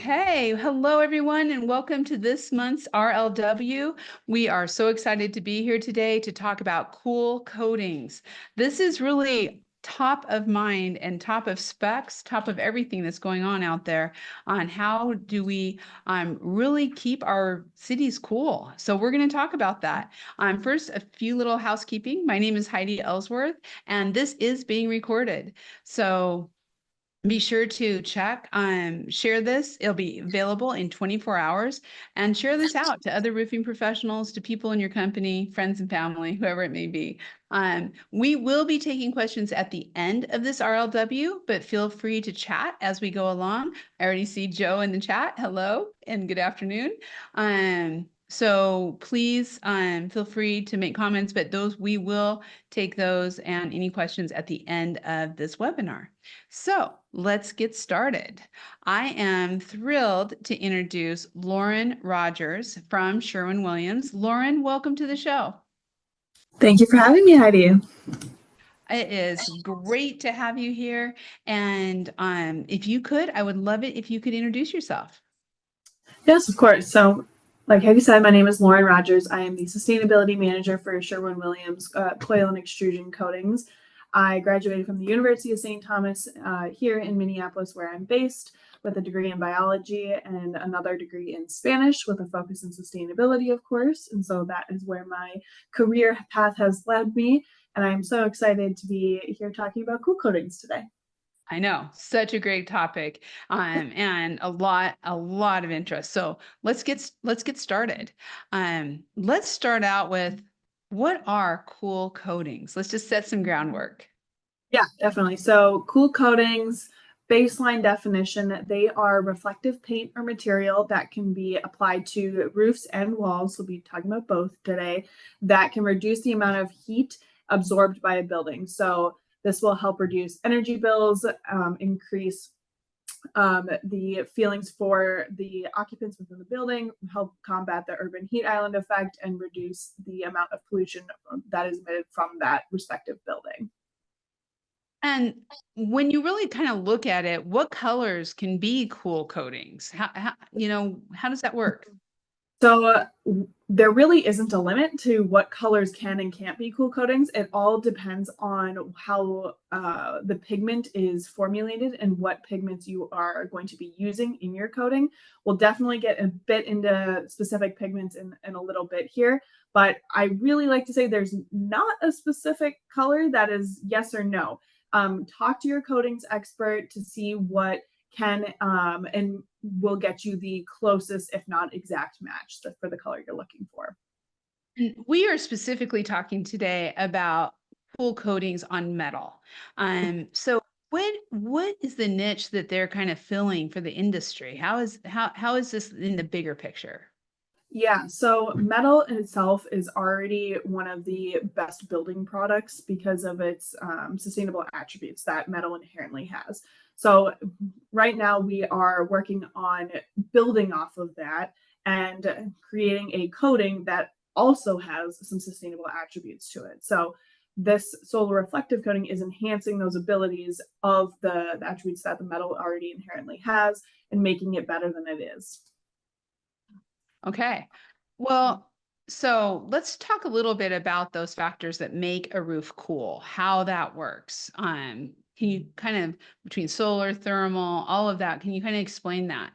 Okay, hello everyone, and welcome to this month's RLW. We are so excited to be here today to talk about cool coatings. This is really top of mind and top of specs, top of everything that's going on out there on how do we really keep our cities cool. So we're going to talk about that. First, a few little housekeeping. My name is Heidi Ellsworth, and this is being recorded. So be sure to check, share this. It'll be available in 24 hours, and share this out to other roofing professionals, to people in your company, friends and family, whoever it may be. We will be taking questions at the end of this RLW, but feel free to chat as we go along. I already see Joe in the chat. Hello and good afternoon. So please feel free to make comments, but we will take those and any questions at the end of this webinar. So let's get started. I am thrilled to introduce Lauren Rogers from Sherwin-Williams. Lauren, welcome to the show. Thank you for having me, Heidi. It is great to have you here. And if you could, I would love it if you could introduce yourself. Yes, of course. So, like Heidi said, my name is Lauren Rogers. I am the Sustainability Manager for Sherwin-Williams Coil and Extrusion Coatings. I graduated from the University of St. Thomas here in Minneapolis, where I'm based, with a degree in biology and another degree in Spanish with a focus in sustainability, of course. And so that is where my career path has led me. And I'm so excited to be here talking about cool coatings today. I know, such a great topic, and a lot of interest. So let's get started. Let's start out with, what are cool coatings? Let's just set some groundwork. Yeah, definitely. So cool coatings, baseline definition, they are reflective paint or material that can be applied to roofs and walls. We'll be talking about both today, that can reduce the amount of heat absorbed by a building. So this will help reduce energy bills, increase the feelings for the occupants within the building, help combat the urban heat island effect, and reduce the amount of pollution that is emitted from that respective building. And when you really kind of look at it, what colors can be cool coatings? How does that work? So there really isn't a limit to what colors can and can't be cool coatings. It all depends on how the pigment is formulated and what pigments you are going to be using in your coating. We'll definitely get a bit into specific pigments in a little bit here, but I really like to say there's not a specific color that is yes or no. Talk to your coatings expert to see what can and will get you the closest, if not exact match for the color you're looking for. We are specifically talking today about cool coatings on metal. So what is the niche that they're kind of filling for the industry? How is this in the bigger picture? Yeah, so metal in itself is already one of the best building products because of its sustainable attributes that metal inherently has. So right now we are working on building off of that and creating a coating that also has some sustainable attributes to it. So this solar reflective coating is enhancing those abilities of the attributes that the metal already inherently has and making it better than it is. Okay. Well, so let's talk a little bit about those factors that make a roof cool, how that works. Can you kind of, between solar, thermal, all of that, can you kind of explain that?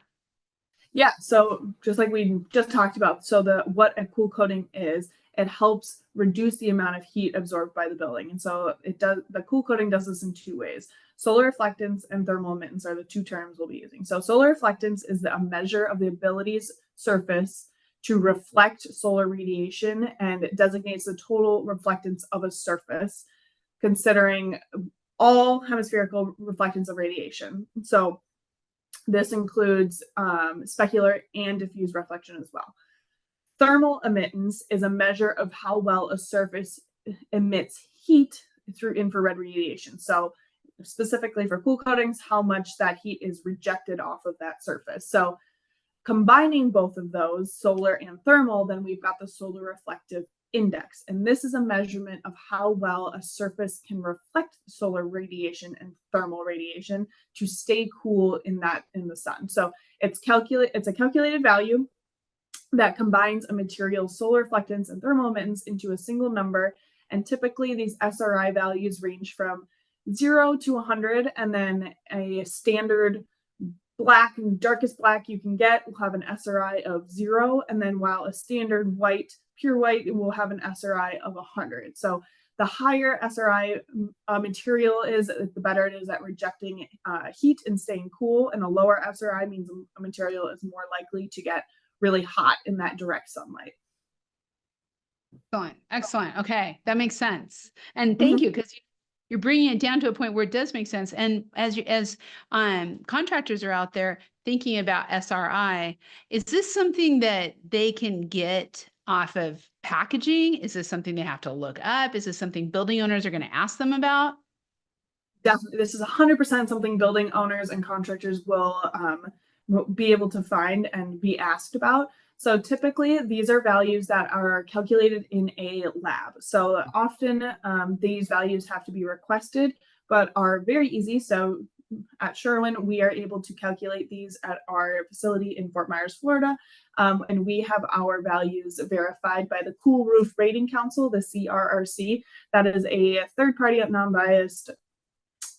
Yeah, so just like we just talked about, so what a cool coating is, it helps reduce the amount of heat absorbed by the building. And so the cool coating does this in two ways. Solar reflectance and thermal emittance are the two terms we'll be using. So solar reflectance is a measure of the ability's surface to reflect solar radiation, and it designates the total reflectance of a surface, considering all hemispherical reflectance of radiation. So this includes specular and diffuse reflection as well. Thermal emittance is a measure of how well a surface emits heat through infrared radiation. So specifically for cool coatings, how much that heat is rejected off of that surface. So combining both of those, solar and thermal, then we've got the solar reflective index. And this is a measurement of how well a surface can reflect solar radiation and thermal radiation to stay cool in the sun. So it's a calculated value that combines a material's solar reflectance and thermal emittance into a single number. And typically these SRI values range from 0 to 100, and then a standard black and darkest black you can get will have an SRI of 0, and then while a standard white, pure white, will have an SRI of 100. So the higher SRI material is, the better it is at rejecting heat and staying cool, and a lower SRI means a material is more likely to get really hot in that direct sunlight. Excellent. Excellent. Okay. That makes sense. And thank you, because you're bringing it down to a point where it does make sense. And as contractors are out there thinking about SRI, is this something that they can get off of packaging? Is this something they have to look up? Is this something building owners are going to ask them about? Definitely. This is 100% something building owners and contractors will be able to find and be asked about. So typically these are values that are calculated in a lab. So often these values have to be requested, but are very easy. So at Sherwin, we are able to calculate these at our facility in Fort Myers, Florida. And we have our values verified by the Cool Roof Rating Council, the CRRC. That is a third-party non-biased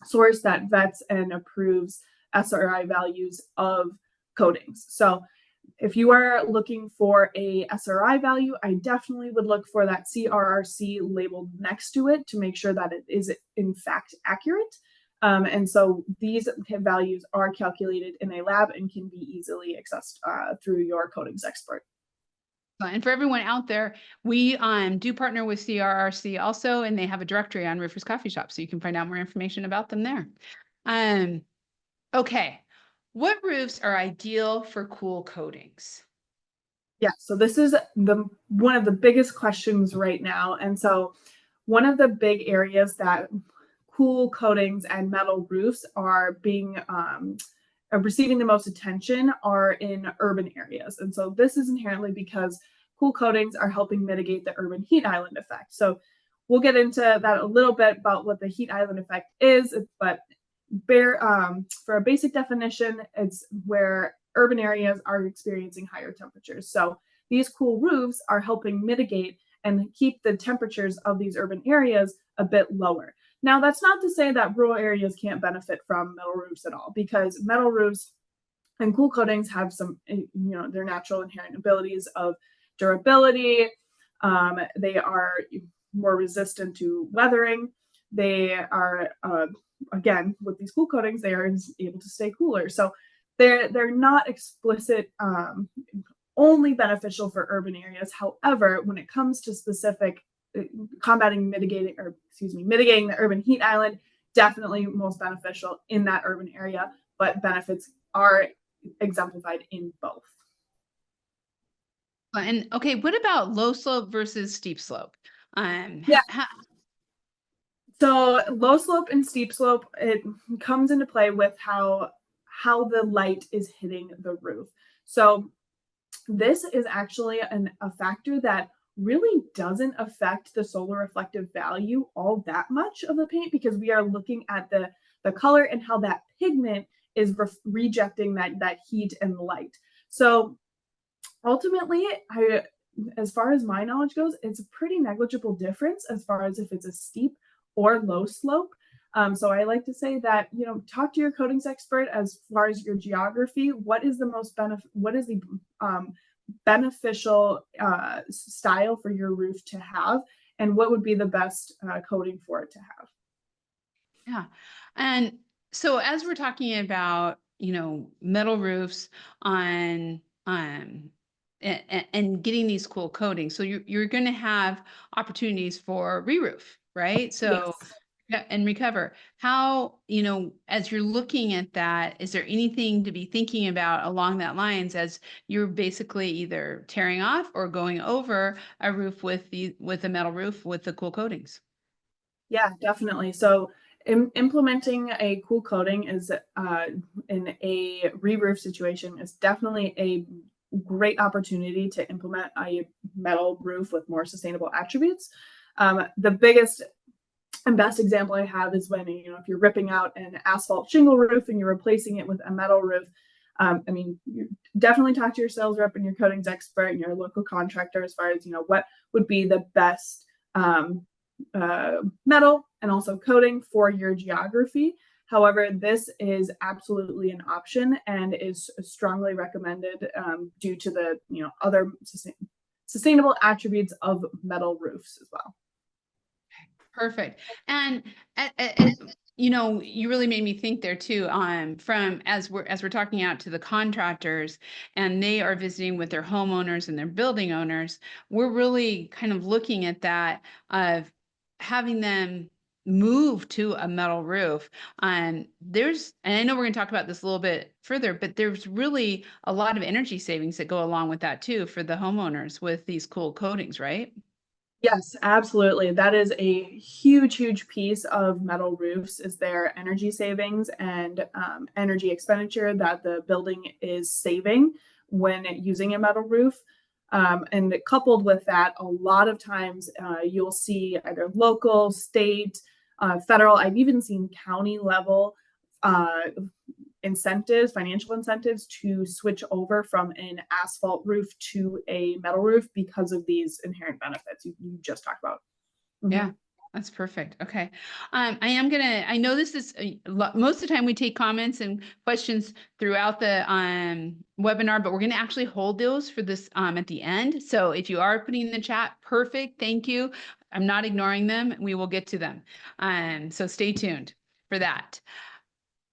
source that vets and approves SRI values of coatings. So if you are looking for a SRI value, I definitely would look for that CRRC labeled next to it to make sure that it is in fact accurate. And so these values are calculated in a lab and can be easily accessed through your coatings expert. And for everyone out there, we do partner with CRRC also, and they have a directory on Roofers Coffee Shop, so you can find out more information about them there. Okay, what roofs are ideal for cool coatings? Yeah, so this is one of the biggest questions right now. And so one of the big areas that cool coatings and metal roofs are being receiving the most attention are in urban areas. And so this is inherently because cool coatings are helping mitigate the urban heat island effect. So we'll get into that a little bit about what the heat island effect is, but for a basic definition, it's where urban areas are experiencing higher temperatures. So these cool roofs are helping mitigate and keep the temperatures of these urban areas a bit lower. Now, that's not to say that rural areas can't benefit from metal roofs at all, because metal roofs and cool coatings have some, their natural inherent abilities of durability. They are more resistant to weathering. They are, again, with these cool coatings, they are able to stay cooler. So they're not explicit only beneficial for urban areas. However, when it comes to specific mitigating the urban heat island, definitely most beneficial in that urban area, but benefits are exemplified in both. And okay, what about low slope versus steep slope? So low slope and steep slope, it comes into play with how the light is hitting the roof. So this is actually a factor that really doesn't affect the solar reflective value all that much of the paint, because we are looking at the color and how that pigment is rejecting that heat and light. So ultimately, as far as my knowledge goes, it's a pretty negligible difference as far as if it's a steep or low slope. So I like to say that, talk to your coatings expert as far as your geography. What is the beneficial style for your roof to have, and what would be the best coating for it to have? Yeah. And so as we're talking about, metal roofs and getting these cool coatings, so you're going to have opportunities for re-roof, right? So Yes. yeah, and recover. How, as you're looking at that, is there anything to be thinking about along that lines as you're basically either tearing off or going over a roof with a metal roof with the cool coatings? Yeah, definitely. So implementing a cool coating is in a re-roof situation is definitely a great opportunity to implement a metal roof with more sustainable attributes. The biggest and best example I have is when, if you're ripping out an asphalt shingle roof and you're replacing it with a metal roof. You definitely talk to your sales rep and your coatings expert and your local contractor as far as, what would be the best metal and also coating for your geography. However, this is absolutely an option and is strongly recommended due to the other sustainable attributes of metal roofs as well. Perfect. And you really made me think there too. From as we're talking out to the contractors, and they are visiting with their homeowners and their building owners, we're really kind of looking at that of having them move to a metal roof. And I know we're going to talk about this a little bit further, but there's really a lot of energy savings that go along with that too for the homeowners with these cool coatings, right? Yes, absolutely. That is a huge, huge piece of metal roofs is their energy savings and energy expenditure that the building is saving when using a metal roof. And coupled with that, a lot of times you'll see either local, state, federal, I've even seen county level incentives, financial incentives to switch over from an asphalt roof to a metal roof because of these inherent benefits you just talked about. Yeah, that's perfect. Okay. I know this is most of the time we take comments and questions throughout the webinar, but we're going to actually hold those for this at the end. So if you are putting in the chat, perfect. Thank you. I'm not ignoring them. We will get to them. So stay tuned for that.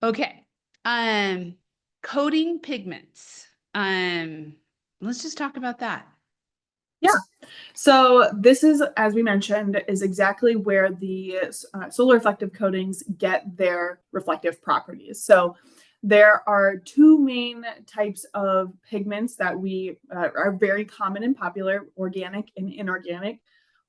Okay. Coating pigments. Let's just talk about that. Yeah. So this is, as we mentioned, is exactly where the solar reflective coatings get their reflective properties. So there are two main types of pigments that we are very common and popular, organic and inorganic.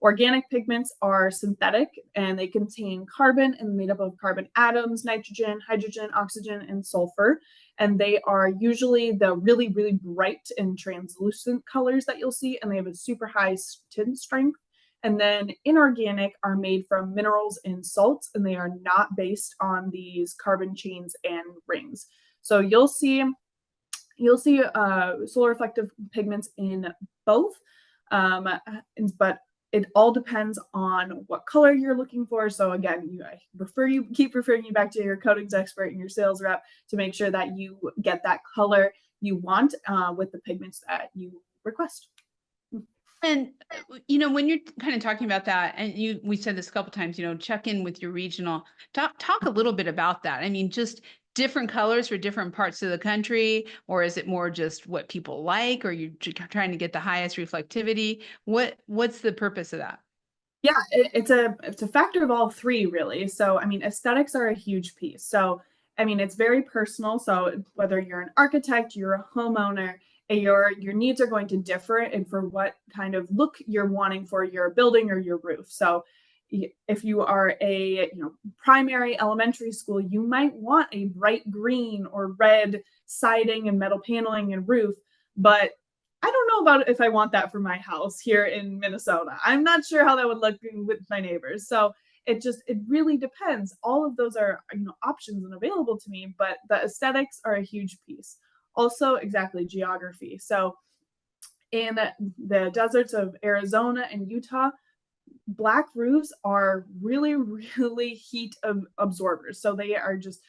Organic pigments are synthetic and they contain carbon and made up of carbon atoms, nitrogen, hydrogen, oxygen, and sulfur. And they are usually the really, really bright and translucent colors that you'll see, and they have a super high tint strength. And then inorganic are made from minerals and salts, and they are not based on these carbon chains and rings. So you'll see solar reflective pigments in both, but it all depends on what color you're looking for. So again, I keep referring you back to your coatings expert and your sales rep to make sure that you get that color you want with the pigments that you request. And when you're kind of talking about that, and we said this a couple times, check in with your regional. Talk a little bit about that. I mean, just different colors for different parts of the country, or is it more just what people like, or you're trying to get the highest reflectivity? What's the purpose of that? Yeah, it's a factor of all three, really. So, I mean, aesthetics are a huge piece. So, I mean, it's very personal. So, whether you're an architect, you're a homeowner, your needs are going to differ and for what kind of look you're wanting for your building or your roof. So, if you are a primary elementary school, you might want a bright green or red siding and metal paneling and roof, but I don't know about if I want that for my house here in Minnesota. I'm not sure how that would look with my neighbors. So it really depends. All of those are options and available to me, but the aesthetics are a huge piece. Also, exactly, geography. So in the deserts of Arizona and Utah, black roofs are really, really heat absorbers. So they are just,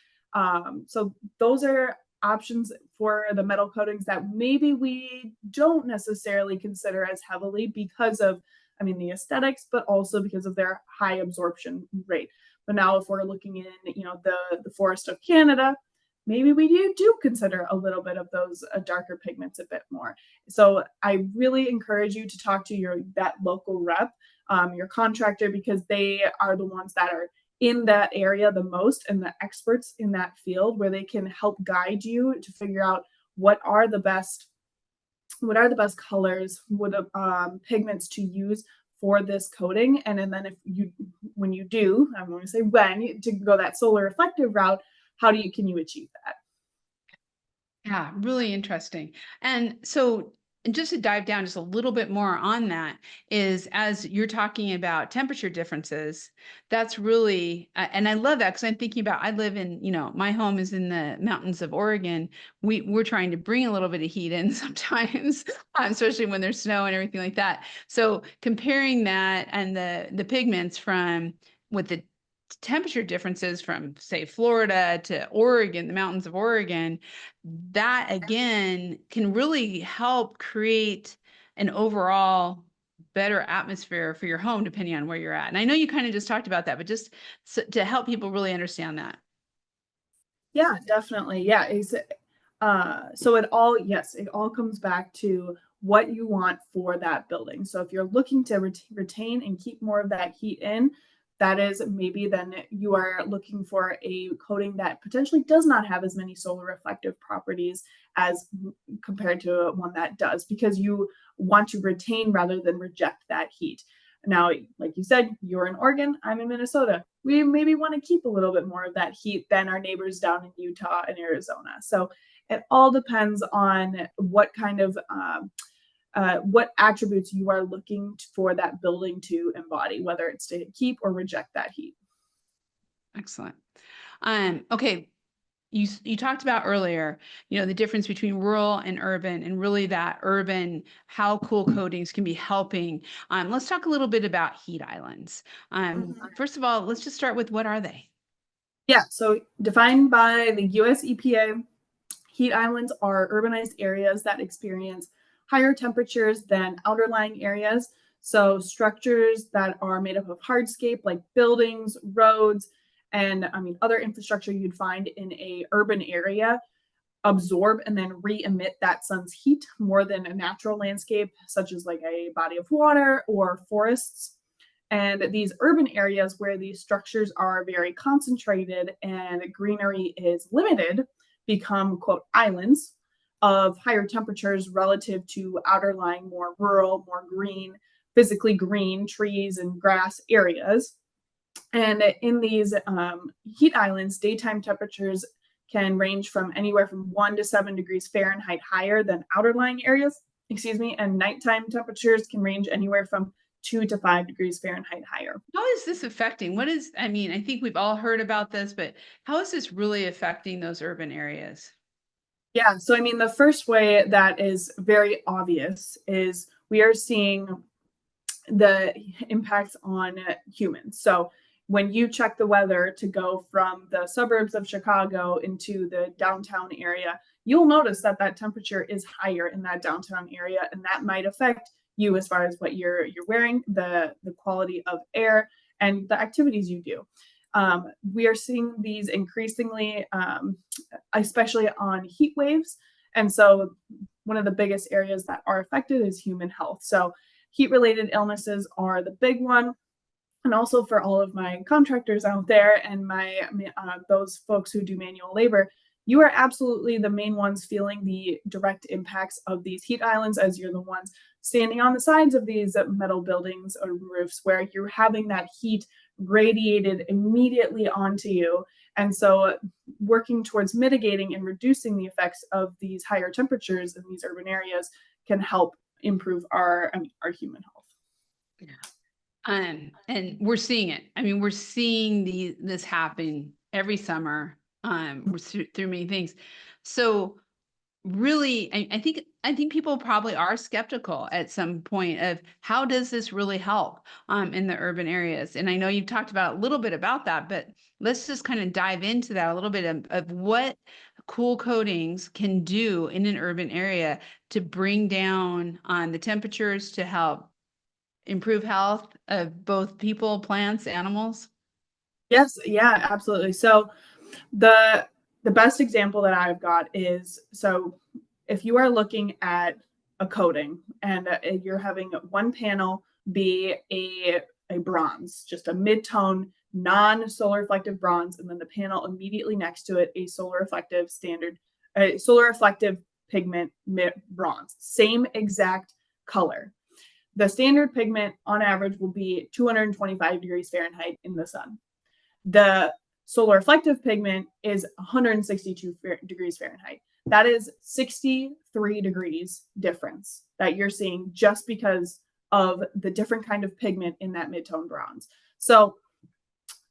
so those are options for the metal coatings that maybe we don't necessarily consider as heavily because of, the aesthetics, but also because of their high absorption rate. But now if we're looking in, the forest of Canada, maybe we do consider a little bit of those darker pigments a bit more. So I really encourage you to talk to that local rep, your contractor, because they are the ones that are in that area the most and the experts in that field, where they can help guide you to figure out what are the best colors, what pigments to use for this coating. And then when you do, I'm going to say when to go that solar reflective route, can you achieve that? Yeah, really interesting. And so, and just to dive down just a little bit more on that is as you're talking about temperature differences, that's really, and I love that because I'm thinking about, I live in, my home is in the mountains of Oregon. We're trying to bring a little bit of heat in sometimes, especially when there's snow and everything like that. So comparing that and the pigments from with the temperature differences from say Florida to Oregon, the mountains of Oregon, that again can really help create an overall better atmosphere for your home depending on where you're at. And I know you kind of just talked about that, but just to help people really understand that. Yeah, definitely. Yeah. So it all comes back to what you want for that building. So if you're looking to retain and keep more of that heat in, that is maybe then you are looking for a coating that potentially does not have as many solar reflective properties as compared to one that does, because you want to retain rather than reject that heat. Now, like you said, you're in Oregon, I'm in Minnesota. We maybe want to keep a little bit more of that heat than our neighbors down in Utah and Arizona. So it all depends on what kind of what attributes you are looking for that building to embody, whether it's to keep or reject that heat. Excellent. Okay. You talked about earlier, the difference between rural and urban, and really that urban, how cool coatings can be helping. Let's talk a little bit about heat islands. First of all, let's just start with what are they? Yeah, so defined by the US EPA, heat islands are urbanized areas that experience higher temperatures than outerlying areas. So structures that are made up of hardscape like buildings, roads, and other infrastructure you'd find in a urban area absorb and then re-emit that sun's heat more than a natural landscape such as like a body of water or forests. And these urban areas where these structures are very concentrated and greenery is limited become, quote, islands of higher temperatures relative to outerlying, more rural, more green, physically green trees and grass areas. And in these heat islands, daytime temperatures can range from anywhere from 1 to 7 degrees Fahrenheit higher than outerlying areas, and nighttime temperatures can range anywhere from 2 to 5 degrees Fahrenheit higher. How is this affecting? I mean, I think we've all heard about this, but how is this really affecting those urban areas? Yeah, so the first way that is very obvious is we are seeing the impacts on humans. So when you check the weather to go from the suburbs of Chicago into the downtown area, you'll notice that that temperature is higher in that downtown area, and that might affect you as far as what you're wearing, the quality of air, and the activities you do. We are seeing these increasingly, especially on heat waves. And so one of the biggest areas that are affected is human health. So heat-related illnesses are the big one. And also for all of my contractors out there and those folks who do manual labor, you are absolutely the main ones feeling the direct impacts of these heat islands, as you're the ones standing on the sides of these metal buildings or roofs where you're having that heat radiated immediately onto you. And so working towards mitigating and reducing the effects of these higher temperatures in these urban areas can help improve our human health. Yeah. And we're seeing it. I mean, we're seeing this happen every summer, through many things. So really, I think people probably are skeptical at some point of how does this really help in the urban areas. And I know you've talked about a little bit about that, but let's just kind of dive into that a little bit of what cool coatings can do in an urban area to bring down the temperatures to help improve health of both people, plants, animals. Yes, yeah, absolutely. So the best example that I've got is, so if you are looking at a coating and you're having one panel be a bronze, just a mid-tone non-solar reflective bronze, and then the panel immediately next to it a solar reflective pigment bronze, same exact color. The standard pigment on average will be 225 degrees Fahrenheit in the sun. The solar reflective pigment is 162 degrees Fahrenheit. That is 63 degrees difference that you're seeing just because of the different kind of pigment in that mid-tone bronze. So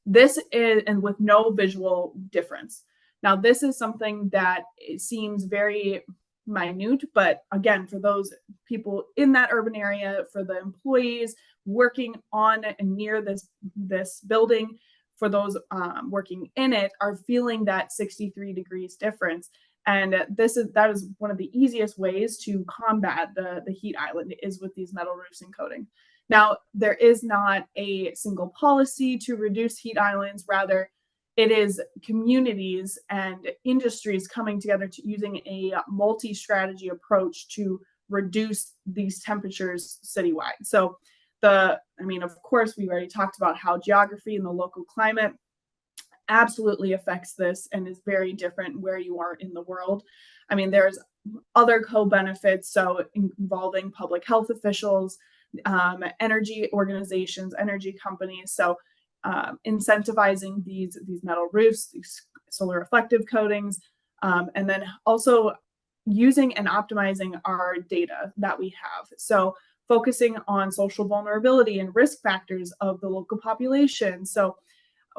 this is, and with no visual difference. Now, this is something that it seems very minute, but again, for those people in that urban area, for the employees working on and near this building, for those working in it, are feeling that 63 degrees difference. And that is one of the easiest ways to combat the heat island, is with these metal roofs and coating. Now, there is not a single policy to reduce heat islands. Rather, it is communities and industries coming together to using a multi-strategy approach to reduce these temperatures citywide. So of course, we've already talked about how geography and the local climate absolutely affects this and is very different where you are in the world. I mean, there's other co-benefits, so involving public health officials, energy organizations, energy companies. So incentivizing these metal roofs, these solar reflective coatings, and then also using and optimizing our data that we have. So focusing on social vulnerability and risk factors of the local population. So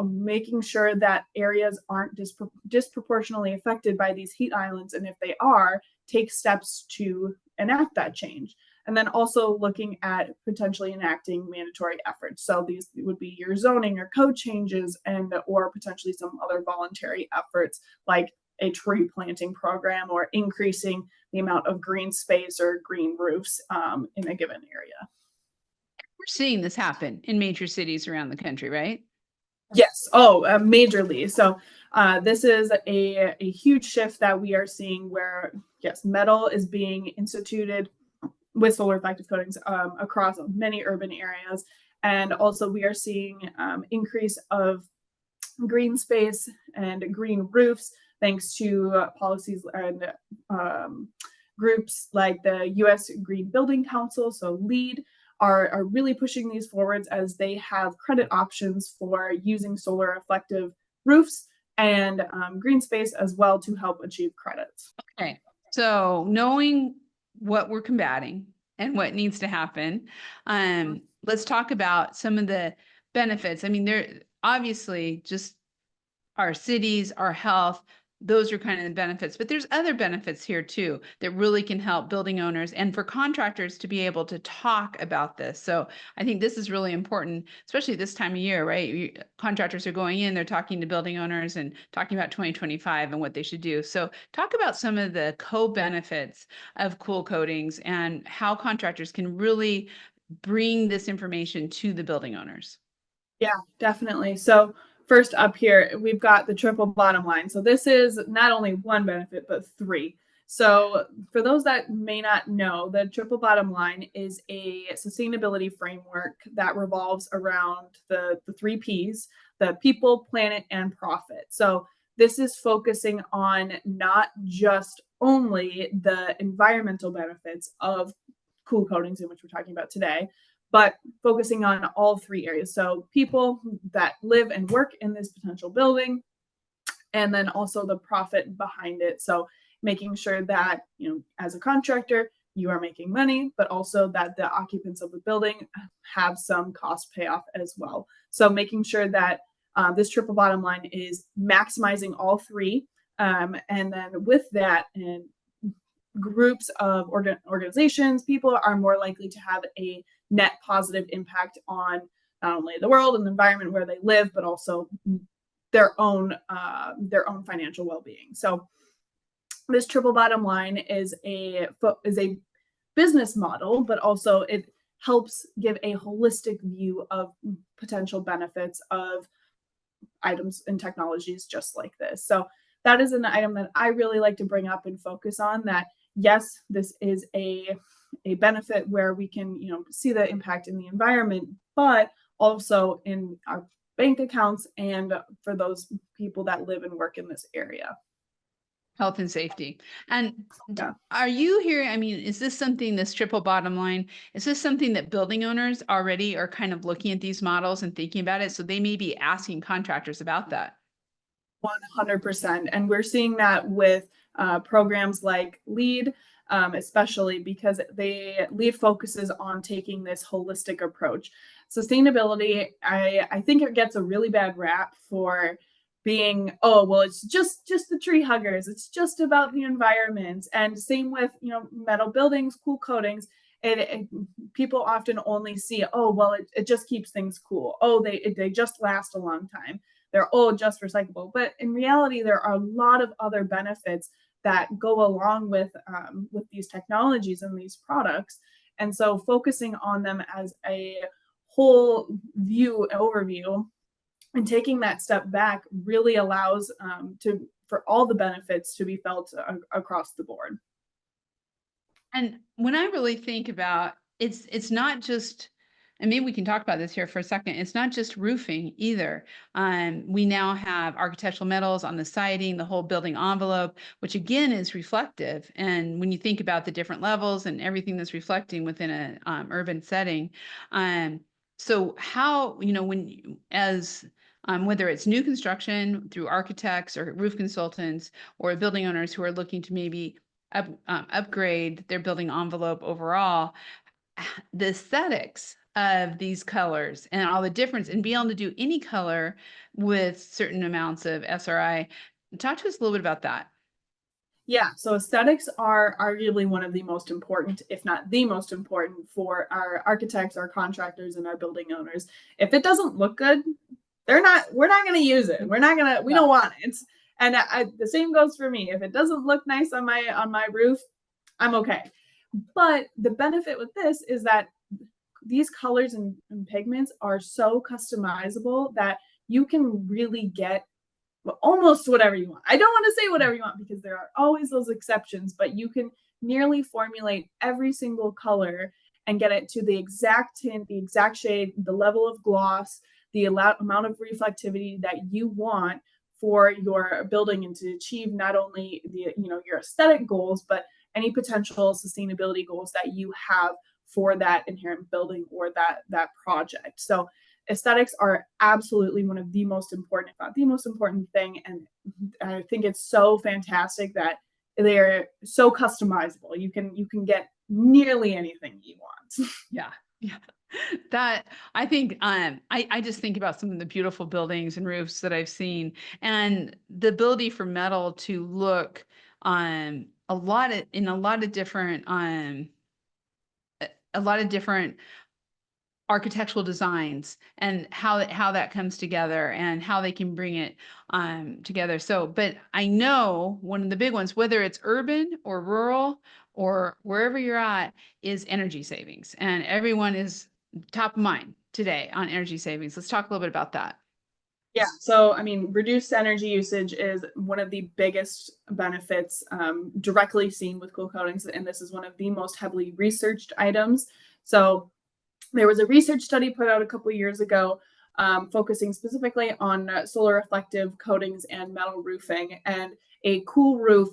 making sure that areas aren't disproportionately affected by these heat islands, and if they are, take steps to enact that change. And then also looking at potentially enacting mandatory efforts. So these would be your zoning or code changes, or potentially some other voluntary efforts like a tree planting program, or increasing the amount of green space or green roofs in a given area. We're seeing this happen in major cities around the country, right? Yes. Majorly. So this is a huge shift that we are seeing, where, yes, metal is being instituted with solar reflective coatings across many urban areas. And also we are seeing increase of green space and green roofs, thanks to policies and groups like the U.S. Green Building Council, so LEED, are really pushing these forwards, as they have credit options for using solar reflective roofs and green space as well to help achieve credits. Okay, so knowing what we're combating and what needs to happen, let's talk about some of the benefits. I mean, there obviously just our cities, our health, those are kind of the benefits, but there's other benefits here too that really can help building owners and for contractors to be able to talk about this. So I think this is really important, especially this time of year, right? Contractors are going in, they're talking to building owners and talking about 2025 and what they should do. So talk about some of the co-benefits of cool coatings and how contractors can really bring this information to the building owners. Yeah, definitely. So first up here, we've got the triple bottom line. So this is not only one benefit, but three. So for those that may not know, the triple bottom line is a sustainability framework that revolves around the three Ps: the people, planet, and profit. So this is focusing on not just only the environmental benefits of cool coatings, in which we're talking about today, but focusing on all three areas. So people that live and work in this potential building, and then also the profit behind it. So making sure that, as a contractor, you are making money, but also that the occupants of the building have some cost payoff as well. So making sure that this triple bottom line is maximizing all three. And then with that, and groups of organizations, people are more likely to have a net positive impact on not only the world and the environment where they live, but also their own financial well-being. So this triple bottom line is a business model, but also it helps give a holistic view of potential benefits of items and technologies just like this. So that is an item that I really like to bring up and focus on, that yes, this is a benefit where we can, see the impact in the environment, but also in our bank accounts and for those people that live and work in this area. Health and safety. And Yeah. are you hearing, I mean, is this something, this triple bottom line, is this something that building owners already are kind of looking at these models and thinking about it? So they may be asking contractors about that. 100%. And we're seeing that with programs like LEAD, especially because LEAD focuses on taking this holistic approach. Sustainability, I think it gets a really bad rap for being, oh, well, it's just the tree huggers. It's just about the environment. And same with, metal buildings, cool coatings. People often only see, oh, well, it just keeps things cool. Oh, they just last a long time. They're all just recyclable. But in reality, there are a lot of other benefits that go along with these technologies and these products. And so focusing on them as a whole overview and taking that step back really allows for all the benefits to be felt across the board. And when I really think about it's not just, and maybe we can talk about this here for a second. It's not just roofing either. We now have architectural metals on the siding, the whole building envelope, which again is reflective. And when you think about the different levels and everything that's reflecting within a urban setting, so how, whether it's new construction through architects or roof consultants or building owners who are looking to maybe upgrade their building envelope overall, the aesthetics of these colors and all the difference and being able to do any color with certain amounts of SRI. Talk to us a little bit about that. Yeah, so aesthetics are arguably one of the most important, if not the most important, for our architects, our contractors, and our building owners. If it doesn't look good, we're not going to use it. We don't want it. And the same goes for me. If it doesn't look nice on my roof, I'm okay. But the benefit with this is that these colors and pigments are so customizable that you can really get almost whatever you want. I don't want to say whatever you want because there are always those exceptions, but you can nearly formulate every single color and get it to the exact tint, the exact shade, the level of gloss, the amount of reflectivity that you want for your building and to achieve not only your aesthetic goals, but any potential sustainability goals that you have for that inherent building or that project. So aesthetics are absolutely one of the most important, if not the most important thing. And I think it's so fantastic that they're so customizable. You can get nearly anything you want. Yeah. Yeah. That I think I just think about some of the beautiful buildings and roofs that I've seen and the ability for metal to look in a lot of different architectural designs and how that comes together and how they can bring it together. So, but I know one of the big ones, whether it's urban or rural or wherever you're at, is energy savings. And everyone is top of mind today on energy savings. Let's talk a little bit about that. Yeah, so I mean, reduced energy usage is one of the biggest benefits directly seen with cool coatings, and this is one of the most heavily researched items. So there was a research study put out a couple of years ago focusing specifically on solar reflective coatings and metal roofing. And a cool roof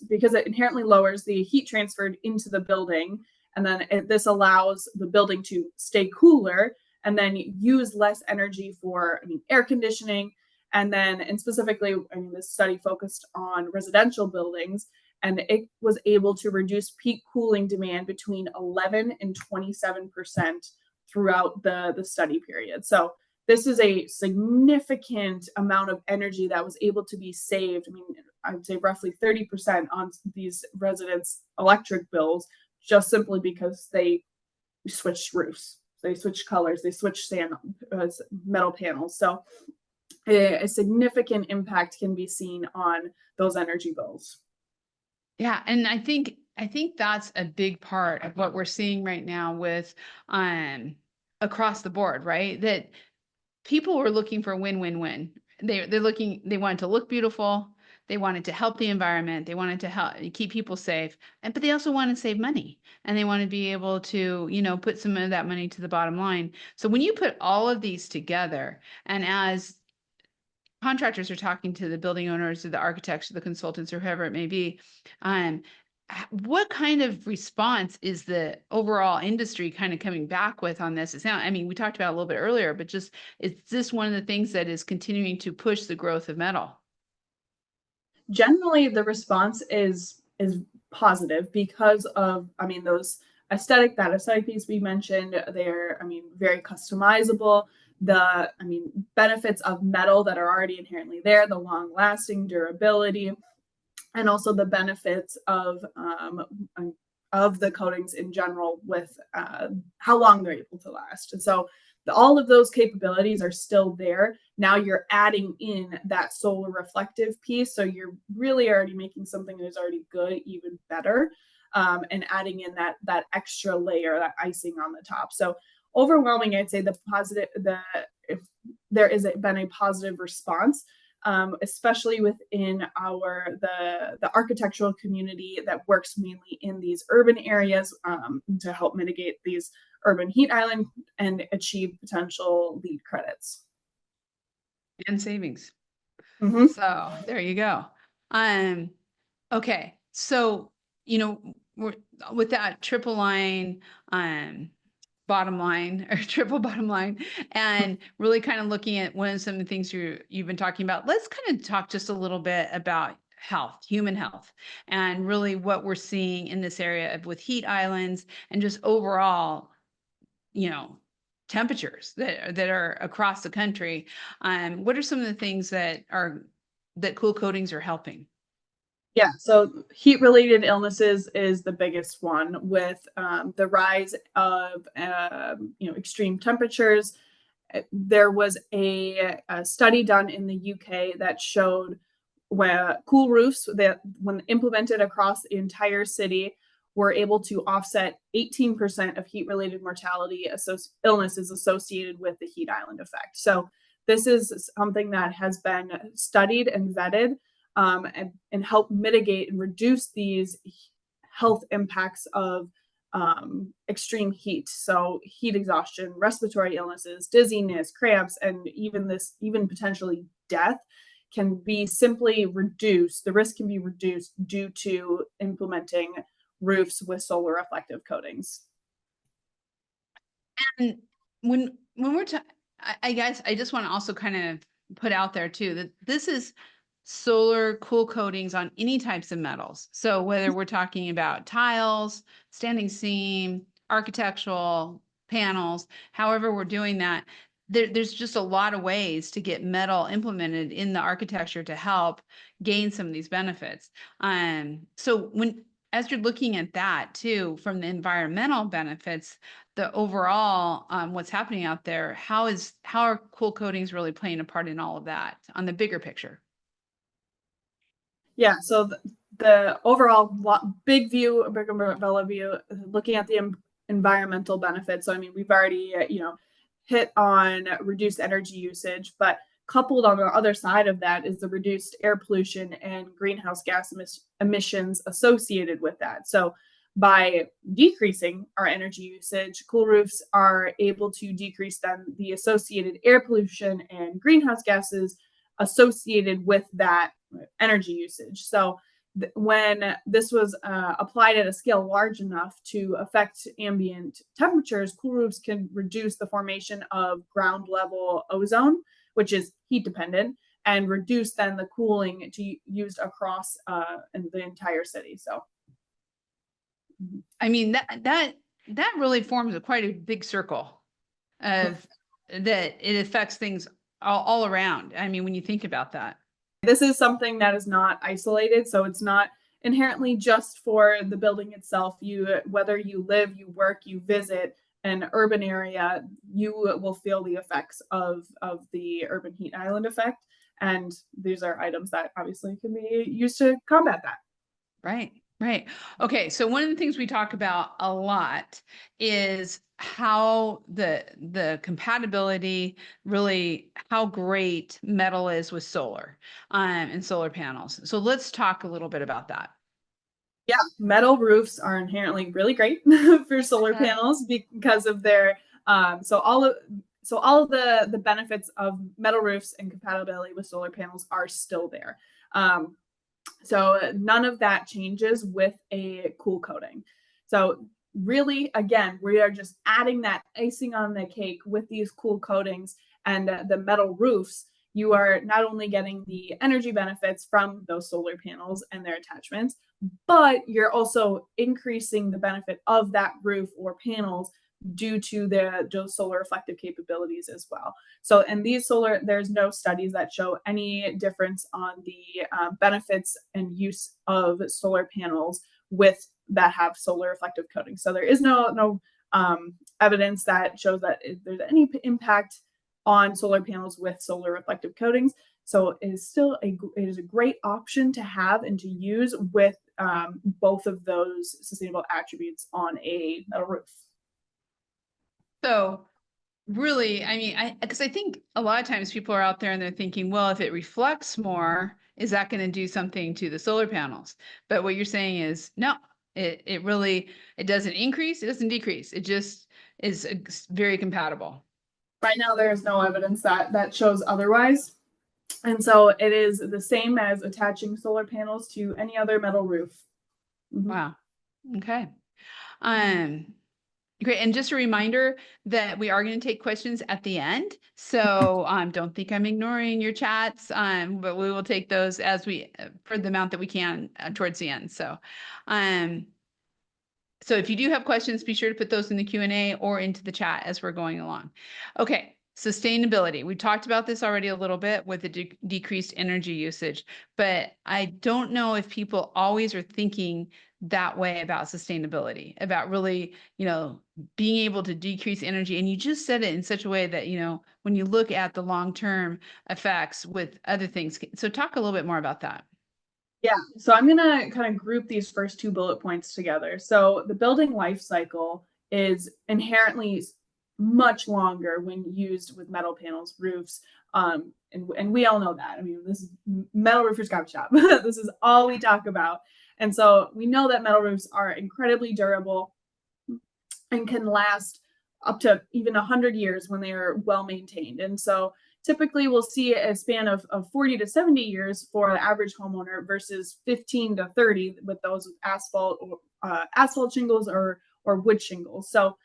because it inherently lowers the heat transferred into the building. And then this allows the building to stay cooler and then use less energy for air conditioning. And specifically, this study focused on residential buildings, and it was able to reduce peak cooling demand between 11 and 27% throughout the study period. So this is a significant amount of energy that was able to be saved. I would say roughly 30% on these residents' electric bills, just simply because they switched roofs, they switched colors, they switched metal panels. So a significant impact can be seen on those energy bills. Yeah, and I think that's a big part of what we're seeing right now with across the board, right? That people were looking for a win-win-win. They wanted to look beautiful, they wanted to help the environment, they wanted to help keep people safe, but they also want to save money and they want to be able to, put some of that money to the bottom line. So when you put all of these together, and as contractors are talking to the building owners or the architects or the consultants or whoever it may be, what kind of response is the overall industry kind of coming back with on this? It's now, I mean, we talked about it a little bit earlier, but just is this one of the things that is continuing to push the growth of metal? Generally, the response is positive because of, I mean, those aesthetic piece we mentioned, they're, I mean, very customizable. The, I mean, benefits of metal that are already inherently there, the long lasting durability, and also the benefits of the coatings in general with how long they're able to last. And so all of those capabilities are still there. Now you're adding in that solar reflective piece. So you're really already making something that is already good even better, and adding in that extra layer, that icing on the top. So overwhelming, I'd say if there is been a positive response, especially within the architectural community that works mainly in these urban areas, to help mitigate these urban heat island and achieve potential LEED credits And savings. Mm-hmm. So there you go. Okay. So, we're with that triple line, bottom line or triple bottom line, and really kind of looking at some of the things you've been talking about. Let's kind of talk just a little bit about health, human health, and really what we're seeing in this area with heat islands and just overall, temperatures that are across the country. What are some of the things that cool coatings are helping? Yeah, so heat-related illnesses is the biggest one with the rise of extreme temperatures. There was a study done in the UK that showed where cool roofs that, when implemented across the entire city, were able to offset 18% of heat-related mortality illnesses associated with the heat island effect. So this is something that has been studied and vetted, and help mitigate and reduce these health impacts of extreme heat. So heat exhaustion, respiratory illnesses, dizziness, cramps, and even potentially death can be simply reduced. The risk can be reduced due to implementing roofs with solar reflective coatings. And when we're I guess I just want to also kind of put out there too that this is solar cool coatings on any types of metals. So whether we're talking about tiles, standing seam, architectural panels, however we're doing that, there's just a lot of ways to get metal implemented in the architecture to help gain some of these benefits. So as you're looking at that too, from the environmental benefits, the overall what's happening out there, how are cool coatings really playing a part in all of that on the bigger picture? Yeah, so the overall big umbrella view, looking at the environmental benefits. So I mean, we've already hit on reduced energy usage, but coupled on the other side of that is the reduced air pollution and greenhouse gas emissions associated with that. So by decreasing our energy usage, cool roofs are able to decrease then the associated air pollution and greenhouse gases associated with that energy usage. So when this was applied at a scale large enough to affect ambient temperatures, cool roofs can reduce the formation of ground level ozone, which is heat dependent, and reduce then the cooling used across in the entire city. So, I mean, that really forms quite a big circle of that it affects things all around. I mean, when you think about that. This is something that is not isolated, so it's not inherently just for the building itself. Whether you live, you work, you visit an urban area, you will feel the effects of the urban heat island effect. And these are items that obviously can be used to combat that. Right. Right. Okay. So one of the things we talk about a lot is how the compatibility, really how great metal is with solar, and solar panels. So let's talk a little bit about that. Yeah, metal roofs are inherently really great for solar panels because of their all of the benefits of metal roofs and compatibility with solar panels are still there. So none of that changes with a cool coating. So really, again, we are just adding that icing on the cake with these cool coatings and the metal roofs. You are not only getting the energy benefits from those solar panels and their attachments, but you're also increasing the benefit of that roof or panels due to those solar reflective capabilities as well. So, and these solar, there's no studies that show any difference on the benefits and use of solar panels with that have solar reflective coating. So there is no evidence that shows that there's any impact on solar panels with solar reflective coatings. So it is still it is a great option to have and to use with both of those sustainable attributes on a metal roof. So really, I mean, because I think a lot of times people are out there and they're thinking, well, if it reflects more, is that going to do something to the solar panels? But what you're saying is no, it really, it doesn't increase, it doesn't decrease. It just is very compatible. Right now, there is no evidence that shows otherwise. And so it is the same as attaching solar panels to any other metal roof. Mm-hmm. Wow. Okay. Great. And just a reminder that we are going to take questions at the end. So don't think I'm ignoring your chats, but we will take those as for the amount that we can towards the end. So if you do have questions, be sure to put those in the Q&A or into the chat as we're going along. Okay. Sustainability. We talked about this already a little bit with the decreased energy usage, but I don't know if people always are thinking that way about sustainability, about really, being able to decrease energy. And you just said it in such a way that, when you look at the long-term effects with other things. So talk a little bit more about that. Yeah, so I'm going to kind of group these first two bullet points together. So the building life cycle is inherently much longer when used with metal panels, roofs, and we all know that. I mean, this is metal roofers coffee shop. This is all we talk about. And so we know that metal roofs are incredibly durable and can last up to even 100 years when they are well maintained. And so typically we'll see a span of 40 to 70 years for an average homeowner versus 15 to 30 with those with asphalt shingles or wood shingles. So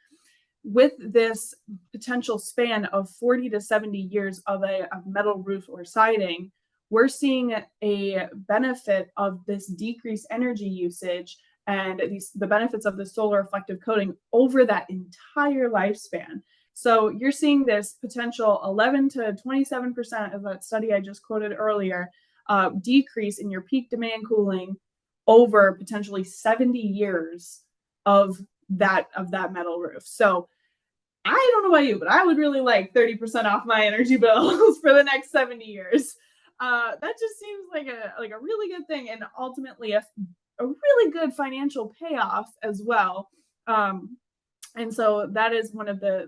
with this potential span of 40 to 70 years of a metal roof or siding, we're seeing a benefit of this decreased energy usage and the benefits of the solar reflective coating over that entire lifespan. So you're seeing this potential 11 to 27% of that study I just quoted earlier decrease in your peak demand cooling over potentially 70 years of that metal roof. So I don't know about you, but I would really like 30% off my energy bills for the next 70 years. That just seems like a really good thing, and ultimately a really good financial payoff as well. And so that is one of a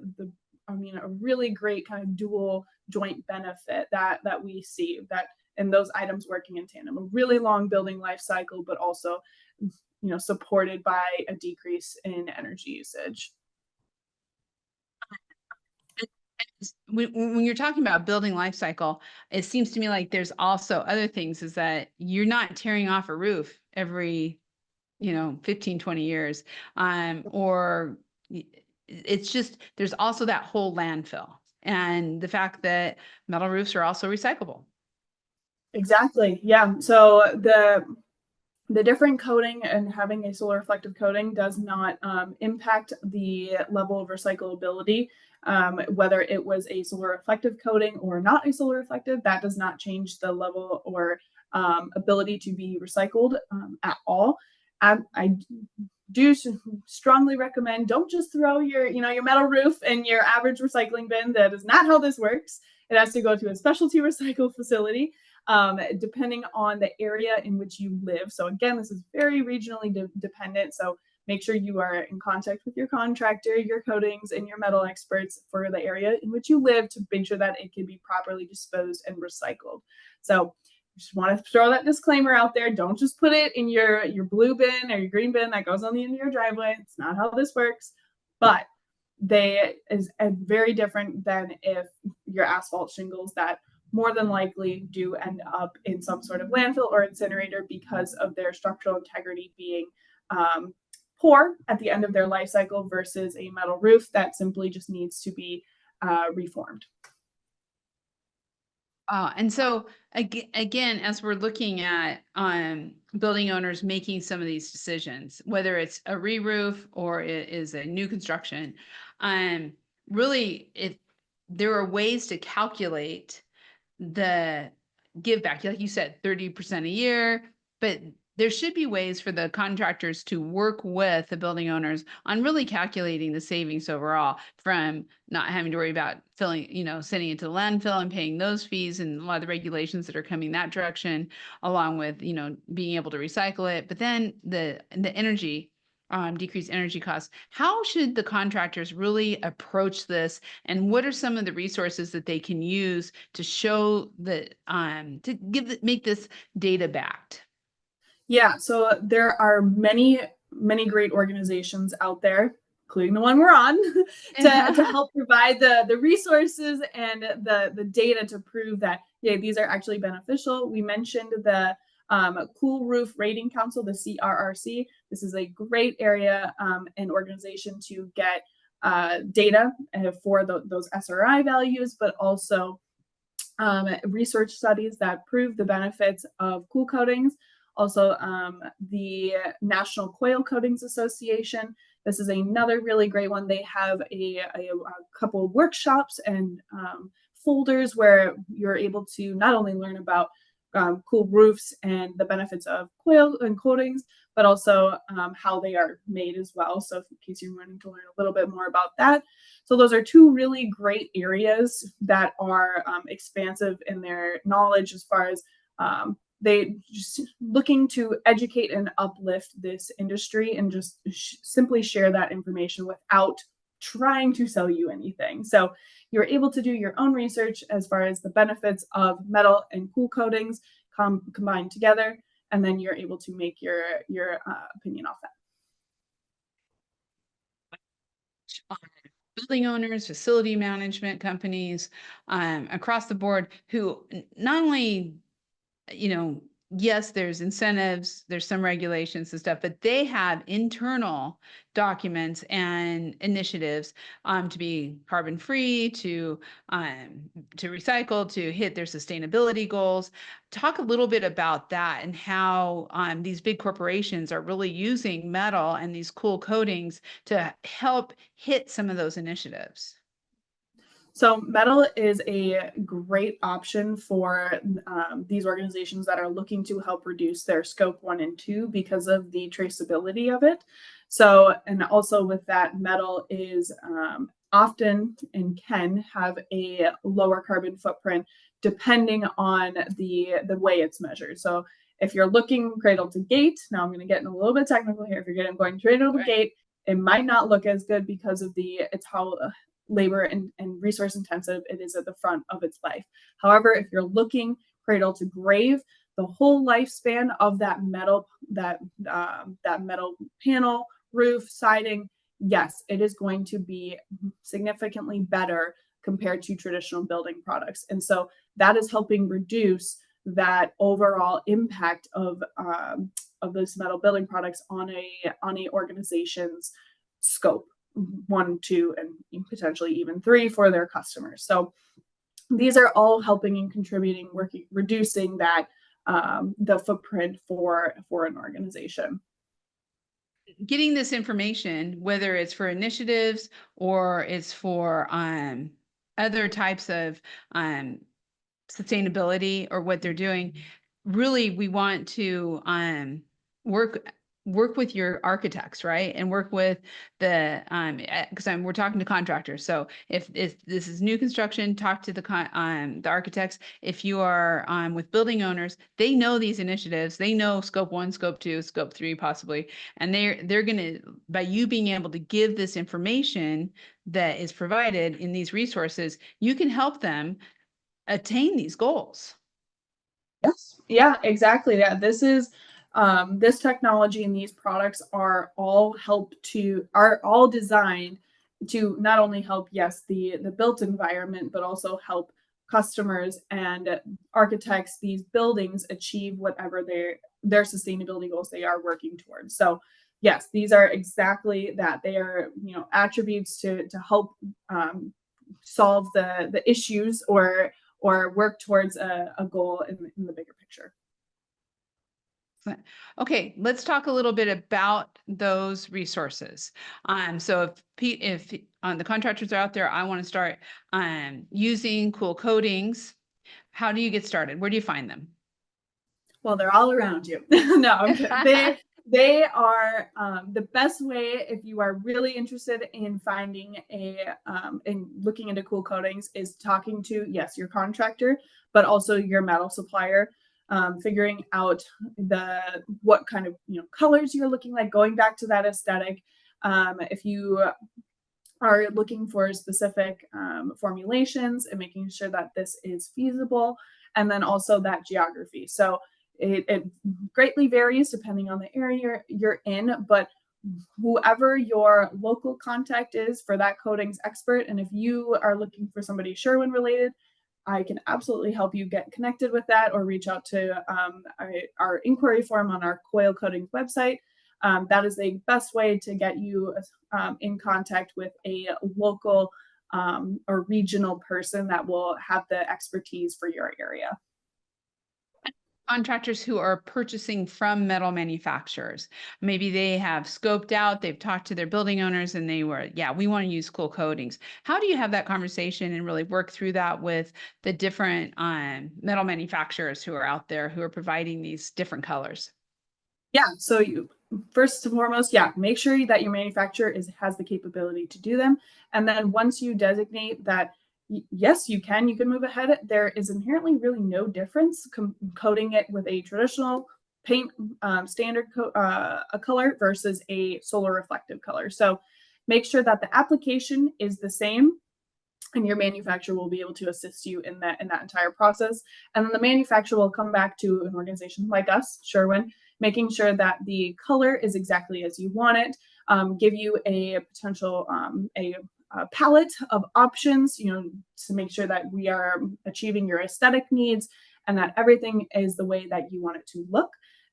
really great kind of dual joint benefit that we see that and those items working in tandem. A really long building life cycle, but also, supported by a decrease in energy usage. When you're talking about building life cycle, it seems to me like there's also other things, is that you're not tearing off a roof every, 15, 20 years. Or it's just, there's also that whole landfill and the fact that metal roofs are also recyclable. Exactly. Yeah. So the different coating and having a solar reflective coating does not impact the level of recyclability. Whether it was a solar reflective coating or not a solar reflective, that does not change the level or ability to be recycled at all. I do strongly recommend, don't just throw your metal roof in your average recycling bin. That is not how this works. It has to go to a specialty recycle facility, depending on the area in which you live. So again, this is very regionally dependent. So make sure you are in contact with your contractor, your coatings, and your metal experts for the area in which you live to make sure that it can be properly disposed and recycled. So just want to throw that disclaimer out there. Don't just put it in your blue bin or your green bin that goes on the end of your driveway. It's not how this works. But they is very different than if your asphalt shingles that more than likely do end up in some sort of landfill or incinerator because of their structural integrity being poor at the end of their life cycle versus a metal roof that simply just needs to be reformed. And so again, as we're looking at building owners making some of these decisions, whether it's a re-roof or it is a new construction, really, there are ways to calculate the give back, like you said, 30% a year, but there should be ways for the contractors to work with the building owners on really calculating the savings overall, from not having to worry about sending it to the landfill and paying those fees and a lot of the regulations that are coming that direction, along with, being able to recycle it. But then the energy, decrease energy costs. How should the contractors really approach this, and what are some of the resources that they can use to show that make this data backed? Yeah, so there are many, many great organizations out there, including the one we're on, to help provide the resources and the data to prove that, yeah, these are actually beneficial. We mentioned the Cool Roof Rating Council, the CRRC. This is a great area and organization to get data for those SRI values, but also research studies that prove the benefits of cool coatings. Also, the National Coil Coatings Association. This is another really great one. They have a couple of workshops and folders where you're able to not only learn about cool roofs and the benefits of coil and coatings, but also how they are made as well. So in case you're wanting to learn a little bit more about that. So those are two really great areas that are expansive in their knowledge as far as they just looking to educate and uplift this industry and just simply share that information without trying to sell you anything. So you're able to do your own research as far as the benefits of metal and cool coatings combined together, and then you're able to make your opinion off that. Building owners, facility management companies, across the board, who not only, yes, there's incentives, there's some regulations and stuff, but they have internal documents and initiatives to be carbon free, to recycle, to hit their sustainability goals. Talk a little bit about that and how these big corporations are really using metal and these cool coatings to help hit some of those initiatives. So metal is a great option for these organizations that are looking to help reduce their scope 1 and 2 because of the traceability of it. So, and also with that, metal is often and can have a lower carbon footprint depending on the way it's measured. So if you're looking cradle to gate, now I'm going to get in a little bit technical here. If you're going cradle to gate, it might not look as good because of it's how labor and resource intensive it is at the front of its life. However, if you're looking cradle to grave, the whole lifespan of that metal, that metal panel, roof, siding, yes, it is going to be significantly better compared to traditional building products. And so that is helping reduce that overall impact of those metal building products on a organization's scope 1, 2, and potentially even 3 for their customers. So these are all helping and contributing, reducing that the footprint for an organization. Getting this information, whether it's for initiatives or it's for other types of sustainability or what they're doing, really we want to work with your architects, right? And work with the because we're talking to contractors. So if this is new construction, talk to the architects. If you are with building owners, they know these initiatives. They know scope 1, scope 2, scope 3 possibly, and they're gonna, by you being able to give this information that is provided in these resources, you can help them attain these goals. Yes. Yeah, exactly. Yeah, this is this technology and these products are all designed to not only help, yes, the built environment, but also help customers and architects, these buildings achieve whatever their sustainability goals they are working towards. So yes, these are exactly that. They are, attributes to help solve the issues or work towards a goal in the bigger picture. Okay, let's talk a little bit about those resources. So if the contractors are out there, I want to start using cool coatings. How do you get started? Where do you find them? Well, they're all around you. No, I'm kidding. They are the best way if you are really interested in finding in looking into cool coatings is talking to, yes, your contractor, but also your metal supplier. Figuring out what kind of colors you're looking like, going back to that aesthetic. If you are looking for specific formulations and making sure that this is feasible, and then also that geography. So it greatly varies depending on the area you're in, but whoever your local contact is for that coatings expert, and if you are looking for somebody Sherwin related, I can absolutely help you get connected with that, or reach out to our inquiry form on our coil coatings website. That is the best way to get you in contact with a local or regional person that will have the expertise for your area. Contractors who are purchasing from metal manufacturers. Maybe they have scoped out, they've talked to their building owners and we want to use cool coatings. How do you have that conversation and really work through that with the different metal manufacturers who are out there who are providing these different colors? Yeah, so you first and foremost, make sure that your manufacturer has the capability to do them. And then once you designate that, yes, you can move ahead. There is inherently really no difference coating it with a traditional paint standard a color versus a solar reflective color. So make sure that the application is the same, and your manufacturer will be able to assist you in that entire process. And then the manufacturer will come back to an organization like us, Sherwin, making sure that the color is exactly as you want it, give you a potential palette of options, to make sure that we are achieving your aesthetic needs and that everything is the way that you want it to look.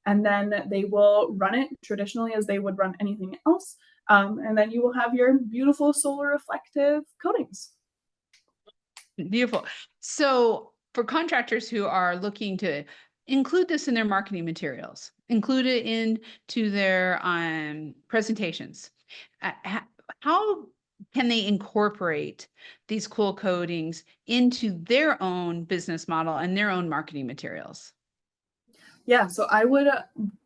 And then they will run it traditionally as they would run anything else. And then you will have your beautiful solar reflective coatings. Beautiful. So for contractors who are looking to include this in their marketing materials, include it into their presentations, how can they incorporate these cool coatings into their own business model and their own marketing materials? Yeah, so I would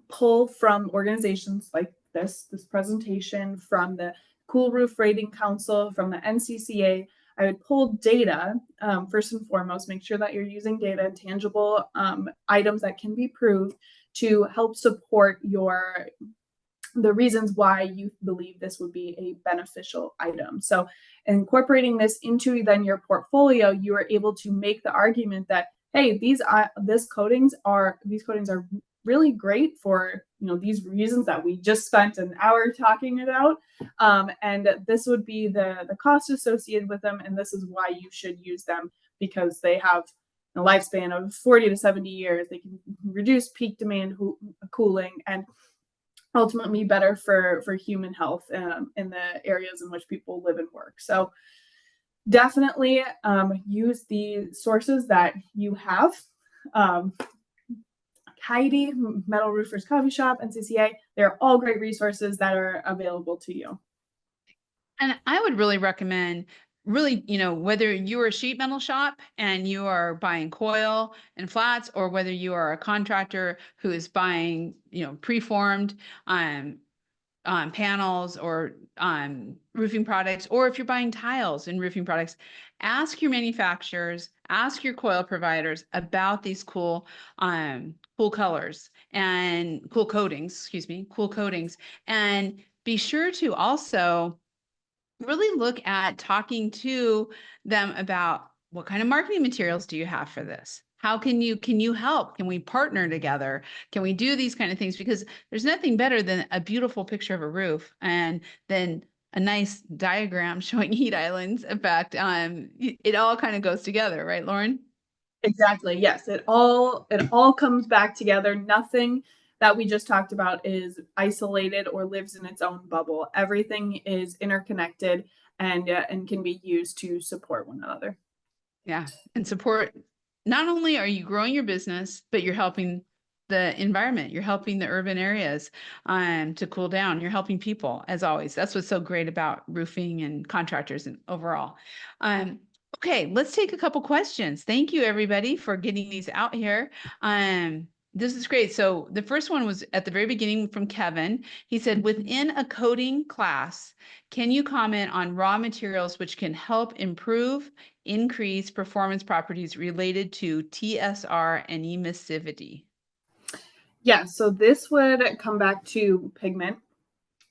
pull from organizations like this presentation, from the Cool Roof Rating Council, from the NCCA. I would pull data, first and foremost, make sure that you're using data, tangible items that can be proved to help support the reasons why you believe this would be a beneficial item. So incorporating this into then your portfolio, you are able to make the argument that, hey, these coatings are really great for these reasons that we just spent an hour talking about, and this would be the cost associated with them, and this is why you should use them, because they have a lifespan of 40 to 70 years. They can reduce peak demand cooling and ultimately better for human health in the areas in which people live and work. So definitely use the sources that you have. Heidi, Metal Roofers Coffee Shop, NCCA, they're all great resources that are available to you. And I would really recommend whether you're a sheet metal shop and you are buying coil and flats, or whether you are a contractor who is buying, preformed panels or roofing products, or if you're buying tiles and roofing products, ask your manufacturers, ask your coil providers about these cool colors and cool coatings, and be sure to also really look at talking to them about what kind of marketing materials do you have for this? How can you help? Can we partner together? Can we do these kind of things? Because there's nothing better than a beautiful picture of a roof and then a nice diagram showing heat islands effect. It all kind of goes together, right, Lauren? Exactly. Yes. It all comes back together. Nothing that we just talked about is isolated or lives in its own bubble. Everything is interconnected and can be used to support one another. Yeah. And support, not only are you growing your business, but you're helping the environment. You're helping the urban areas to cool down. You're helping people, as always. That's what's so great about roofing and contractors and overall. Okay, let's take a couple questions. Thank you, everybody, for getting these out here. This is great. So the first one was at the very beginning from Kevin. He said, within a coding class, can you comment on raw materials which can help improve, increase performance properties related to TSR and emissivity? Yeah, so this would come back to pigment,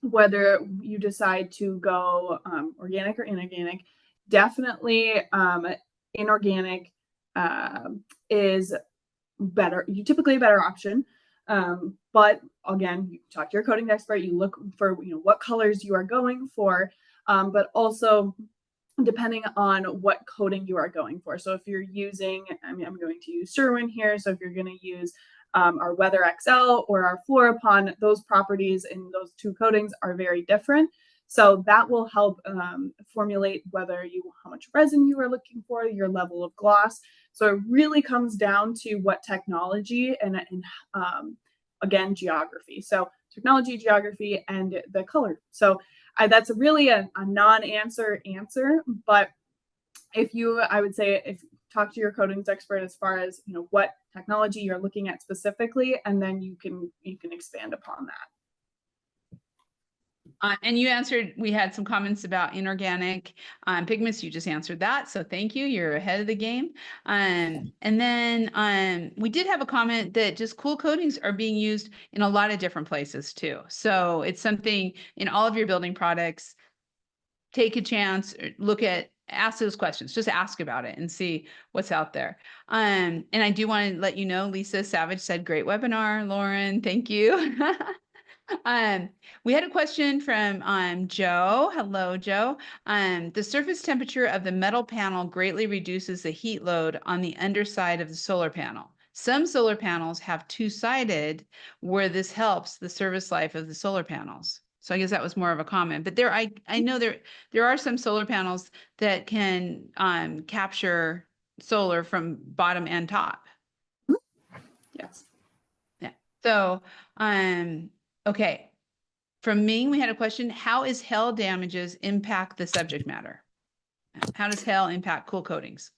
whether you decide to go organic or inorganic. Definitely inorganic is better, typically a better option. But again, you talk to your coating expert, you look for what colors you are going for, but also depending on what coating you are going for. So if you're using, I'm going to use Sherwin here. So if you're going to use our Weather XL or our Fluoropon, those properties in those two coatings are very different. So that will help formulate how much resin you are looking for, your level of gloss. So it really comes down to what technology and again, geography. So technology, geography, and the color. So that's really a non-answer answer, but I would say if talk to your coatings expert as far as what technology you're looking at specifically, and then you can expand upon that. And you answered, we had some comments about inorganic pigments. You just answered that. So thank you. You're ahead of the game. And then we did have a comment that just cool coatings are being used in a lot of different places too. So it's something in all of your building products. Take a chance, ask those questions, just ask about it and see what's out there. And I do want to let you know, Lisa Savage said, great webinar, Lauren, thank you. We had a question from Joe. Hello, Joe. The surface temperature of the metal panel greatly reduces the heat load on the underside of the solar panel. Some solar panels have two-sided where this helps the service life of the solar panels. So I guess that was more of a comment, but I know there are some solar panels that can capture solar from bottom and top. Yes. Yeah. So okay. From Ming, we had a question. How is hail damages impact the subject matter? How does hail impact cool coatings?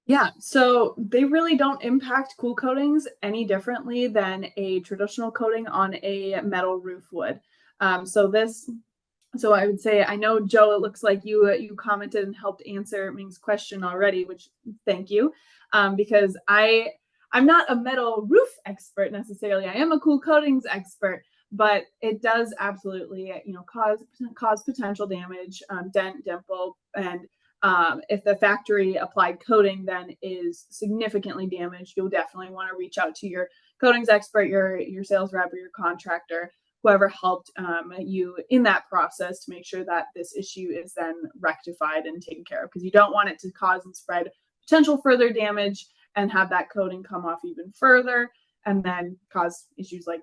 Yeah, so they really don't impact cool coatings any differently than a traditional coating on a metal roof would. So I would say, I know, Joe, it looks like you commented and helped answer Ming's question already, which thank you, because I'm not a metal roof expert necessarily. I am a cool coatings expert, but it does absolutely, cause potential damage, dent, dimple, and if the factory applied coating then is significantly damaged, you'll definitely want to reach out to your coatings expert, your sales rep, or your contractor, whoever helped you in that process, to make sure that this issue is then rectified and taken care of, because you don't want it to cause and spread potential further damage and have that coating come off even further and then cause issues like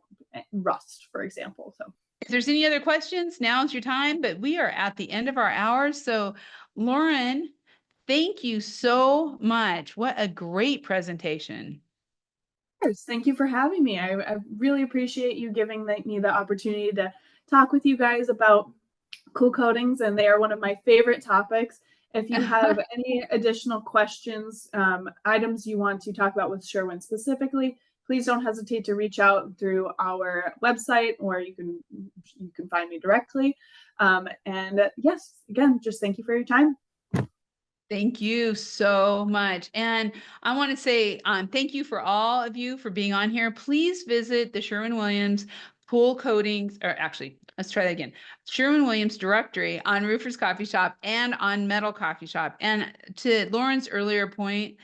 rust, for example. So if there's any other questions, now's your time, but we are at the end of our hour. So Lauren, thank you so much. What a great presentation. Thank you for having me. I really appreciate you giving me the opportunity to talk with you guys about cool coatings, and they are one of my favorite topics. If you have any additional questions, items you want to talk about with Sherwin specifically, please don't hesitate to reach out through our website, or you can find me directly. And yes, again, just thank you for your time. Thank you so much. And I want to say thank you for all of you for being on here. Please visit the Sherwin-Williams Pool Coatings, or actually, let's try that again. Sherwin-Williams directory on Roofers Coffee Shop and on Metal Coffee Shop. And to Lauren's earlier point,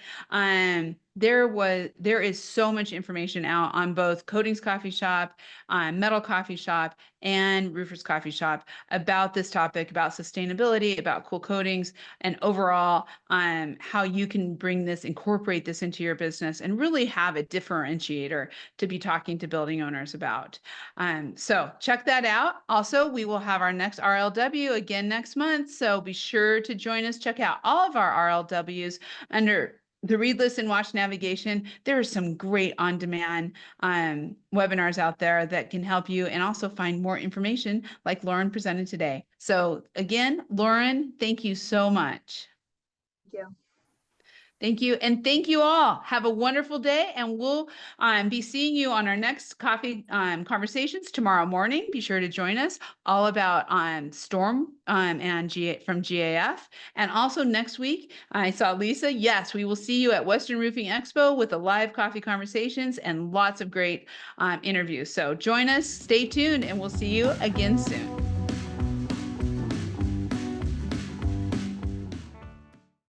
there is so much information out on both Coatings Coffee Shop, Metal Coffee Shop, and Roofers Coffee Shop about this topic, about sustainability, about cool coatings, and overall how you can incorporate this into your business and really have a differentiator to be talking to building owners about. So check that out. Also, we will have our next RLW again next month. So be sure to join us. Check out all of our RLWs under the Read, Listen, Watch navigation. There are some great on-demand webinars out there that can help you and also find more information like Lauren presented today. So again, Lauren, thank you so much. Thank you. Thank you. And thank you all. Have a wonderful day. And we'll be seeing you on our next coffee conversations tomorrow morning. Be sure to join us all about storm and from GAF. And also next week, I saw Lisa. Yes, we will see you at Western Roofing Expo with the live coffee conversations and lots of great interviews. So join us, stay tuned, and we'll see you again soon.